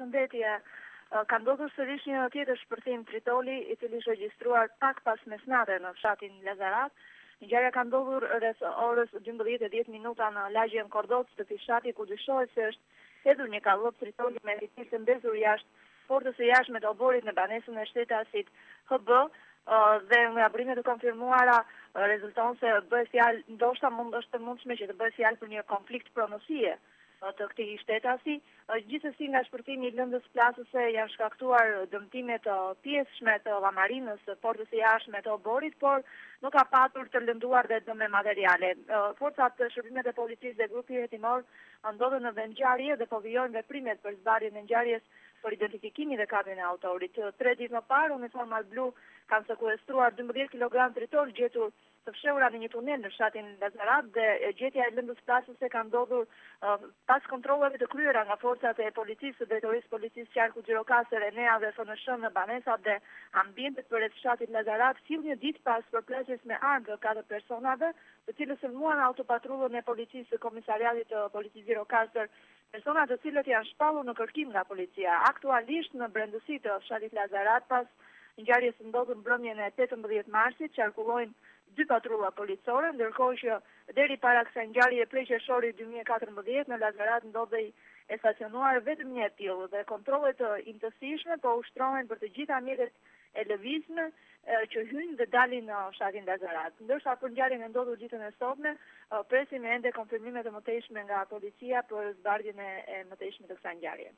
përshëndetje. Ka ndodhur sërish një tjetër shpërthim tritoli i cili është regjistruar pak pas mesnate në fshatin Lazarat. Ngjarja ka ndodhur rreth orës 12:10 në lagjen Kordoc të këtij fshati ku dyshohet se është hedhur një kallop tritoli me rritisë të mbezur jashtë portës së jashtme të oborit në banesën e shtetasit HB dhe nga brimet e konfirmuara rezulton se bëhet fjalë ndoshta është e mundshme që të bëhet fjalë për një konflikt pronosie të këtij shtetasi. Gjithsesi nga shpërthimi i lëndës plasëse janë shkaktuar dëmtime të pjesshme të llamarinës së portës së jashtme të oborit, por nuk ka patur të lënduar dhe dëme materiale. Forcat shërbimet e policisë dhe grupi hetimor ndodhen në vendngjarje dhe po vijojnë veprimet për zbardhjen e ngjarjes për identifikimin dhe kapjen e autorit. 3 ditë më parë, uniformat blu kanë sekuestruar 12 kg tritol gjetur të fshehura në një tunel në fshatin Lazarat dhe gjetja e lëndës plasëse ka ndodhur pas kontrolleve të kryera nga forcat e policisë, drejtorisë policisë qarku Gjirokastër, Enea dhe FNSH në banesat dhe ambientet përreth fshatit Lazarat, sill një ditë pas përplasjes me armë të 4 personave, të cilës sulmuan autopatrullën e policisë së komisariatit të policisë Gjirokastër, persona të cilët janë shpallur në kërkim nga policia. Aktualisht në brendësi të fshatit Lazarat pas ngjarjes së ndodhur mbrëmjen e 18 marsit, qarkullojnë 2 patrulla policore, ndërkohë që deri para kësaj ngjarje prej qershorit 2014 në Lazarat ndodhej e stacionuar vetëm një tillë dhe kontrollet të imtësishme po ushtrohen për të gjitha mjetet e lëvizme që hyjnë dhe dalin në fshatin Lazarat. Ndërsa për ngjarjen e ndodhur ditën e sotme, presim ende konfirmime të mëtejshme nga policia për zbardhjen e mëtejshme të kësaj ngjarje.